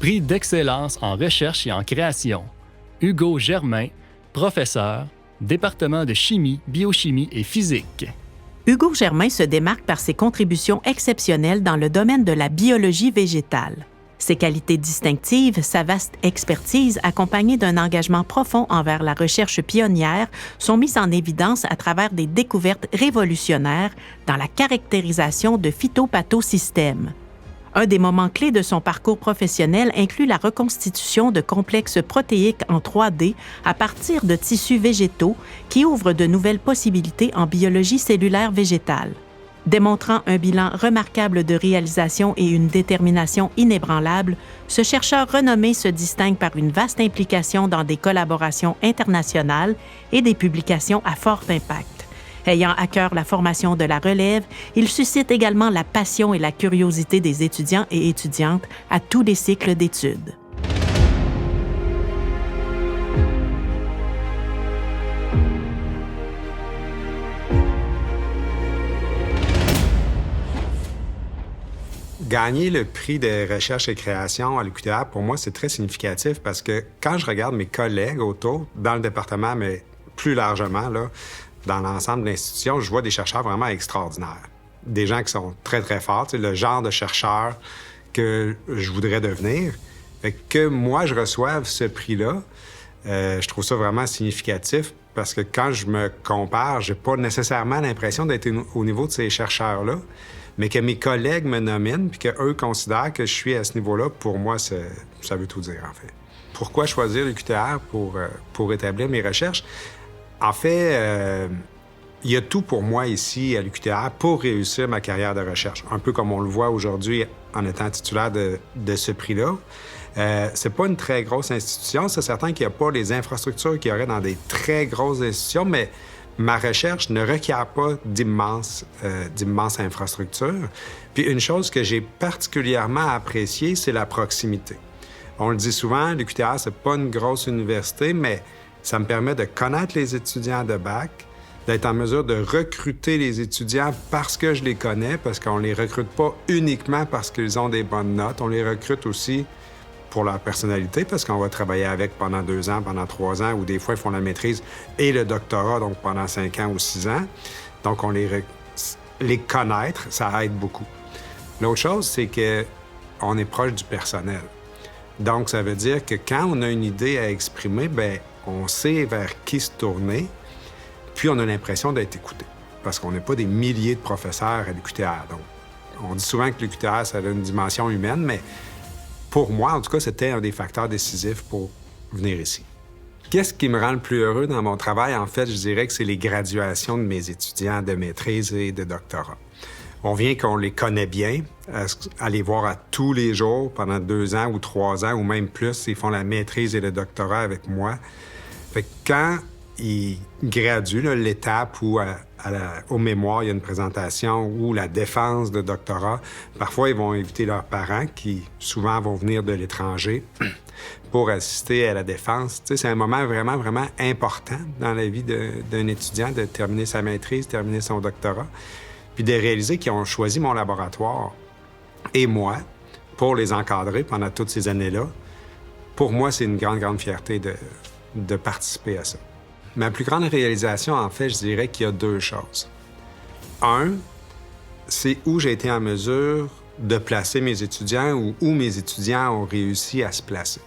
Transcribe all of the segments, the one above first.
Prix d'excellence en recherche et en création. Hugo Germain, professeur, département de chimie, biochimie et physique. Hugo Germain se démarque par ses contributions exceptionnelles dans le domaine de la biologie végétale. Ses qualités distinctives, sa vaste expertise, accompagnée d'un engagement profond envers la recherche pionnière, sont mises en évidence à travers des découvertes révolutionnaires dans la caractérisation de phytopathosystèmes. Un des moments clés de son parcours professionnel inclut la reconstitution de complexes protéiques en 3D à partir de tissus végétaux qui ouvrent de nouvelles possibilités en biologie cellulaire végétale. Démontrant un bilan remarquable de réalisation et une détermination inébranlable, ce chercheur renommé se distingue par une vaste implication dans des collaborations internationales et des publications à fort impact. Ayant à cœur la formation de la relève, il suscite également la passion et la curiosité des étudiants et étudiantes à tous les cycles d'études. Gagner le prix de recherche et création à l'UQTR, pour moi, c'est très significatif parce que quand je regarde mes collègues autour, dans le département, mais plus largement, là, dans l'ensemble de l'institution, je vois des chercheurs vraiment extraordinaires. Des gens qui sont très, très forts, le genre de chercheur que je voudrais devenir. Fait que moi, je reçoive ce prix-là, je trouve ça vraiment significatif parce que quand je me compare, j'ai pas nécessairement l'impression d'être au niveau de ces chercheurs-là, mais que mes collègues me nominent puis qu'eux considèrent que je suis à ce niveau-là, pour moi, ça veut tout dire, en fait. Pourquoi choisir l'UQTR pour établir mes recherches? En fait, il y a tout pour moi ici à l'UQTR pour réussir ma carrière de recherche. Un peu comme on le voit aujourd'hui en étant titulaire de ce prix-là. C'est pas une très grosse institution. C'est certain qu'il n'y a pas les infrastructures qu'il y aurait dans des très grosses institutions, mais ma recherche ne requiert pas d'immenses infrastructures. Puis une chose que j'ai particulièrement appréciée, c'est la proximité. On le dit souvent, l'UQTR, c'est pas une grosse université, mais ça me permet de connaître les étudiants de bac, d'être en mesure de recruter les étudiants parce que je les connais, parce qu'on les recrute pas uniquement parce qu'ils ont des bonnes notes, on les recrute aussi pour leur personnalité, parce qu'on va travailler avec pendant 2 ans, pendant 3 ans, ou des fois, ils font la maîtrise et le doctorat, donc pendant 5 ans ou 6 ans. Donc, les connaître, ça aide beaucoup. L'autre chose, c'est qu'on est proche du personnel. Donc, ça veut dire que quand on a une idée à exprimer, bien, on sait vers qui se tourner, puis on a l'impression d'être écouté. Parce qu'on n'est pas des milliers de professeurs à l'UQTR. Donc, on dit souvent que l'UQTR, ça a une dimension humaine, mais pour moi, en tout cas, c'était un des facteurs décisifs pour venir ici. Qu'est-ce qui me rend le plus heureux dans mon travail? En fait, je dirais que c'est les graduations de mes étudiants de maîtrise et de doctorat. On vient qu'on les connaît bien, à les voir à tous les jours pendant 2 ans ou 3 ans ou même plus. Ils font la maîtrise et le doctorat avec moi. Fait que quand ils graduent, là, l'étape où au mémoire, il y a une présentation ou la défense de doctorat, parfois, ils vont inviter leurs parents qui, souvent, vont venir de l'étranger pour assister à la défense. Tu sais, c'est un moment vraiment, vraiment important dans la vie d'un étudiant de terminer sa maîtrise, terminer son doctorat, puis de réaliser qu'ils ont choisi mon laboratoire et moi pour les encadrer pendant toutes ces années-là. Pour moi, c'est une grande, grande fierté de participer à ça. Ma plus grande réalisation, en fait, je dirais qu'il y a 2 choses. Un, c'est où j'ai été en mesure de placer mes étudiants ou où mes étudiants ont réussi à se placer.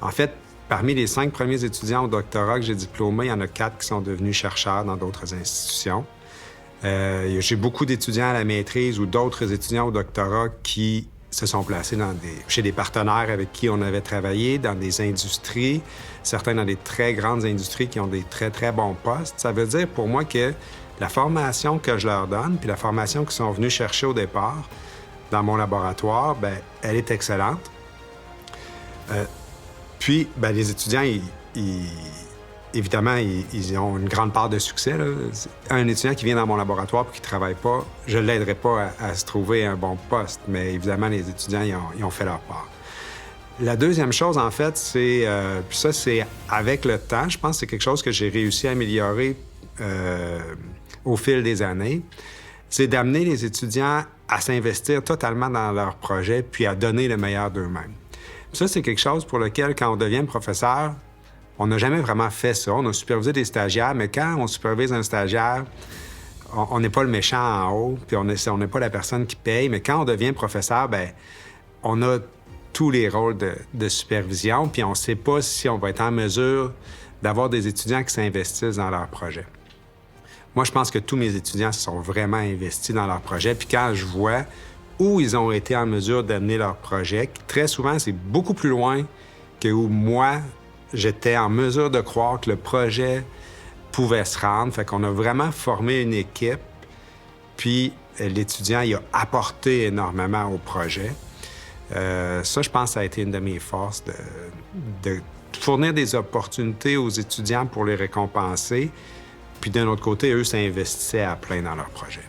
En fait, parmi les 5 premiers étudiants au doctorat que j'ai diplômés, il y en a 4 qui sont devenus chercheurs dans d'autres institutions. J'ai beaucoup d'étudiants à la maîtrise ou d'autres étudiants au doctorat qui se sont placés chez des partenaires avec qui on avait travaillé, dans des industries, certains dans des très grandes industries qui ont des très, très bons postes. Ça veut dire pour moi que la formation que je leur donne, puis la formation qu'ils sont venus chercher au départ dans mon laboratoire, bien, elle est excellente. Puis, bien, les étudiants, évidemment, ils ont une grande part de succès, là. Un étudiant qui vient dans mon laboratoire et qui ne travaille pas, je ne l'aiderai pas à se trouver un bon poste, mais évidemment, les étudiants, ils ont fait leur part. La deuxième chose, en fait, c'est... puis ça, c'est avec le temps. Je pense que c'est quelque chose que j'ai réussi à améliorer au fil des années. C'est d'amener les étudiants à s'investir totalement dans leur projet puis à donner le meilleur d'eux-mêmes. Ça, c'est quelque chose pour lequel, quand on devient professeur, on n'a jamais vraiment fait ça. On a supervisé des stagiaires, mais quand on supervise un stagiaire, on n'est pas le méchant en haut, puis on n'est pas la personne qui paye. Mais quand on devient professeur, bien, on a tous les rôles de supervision, puis on ne sait pas si on va être en mesure d'avoir des étudiants qui s'investissent dans leur projet. Moi, je pense que tous mes étudiants se sont vraiment investis dans leur projet, puis quand je vois où ils ont été en mesure d'amener leur projet, très souvent, c'est beaucoup plus loin que où moi, j'étais en mesure de croire que le projet pouvait se rendre. Fait qu'on a vraiment formé une équipe, puis l'étudiant, il a apporté énormément au projet. Ça, je pense que ça a été une de mes forces, de fournir des opportunités aux étudiants pour les récompenser, puis d'un autre côté, eux s'investissaient à plein dans leur projet.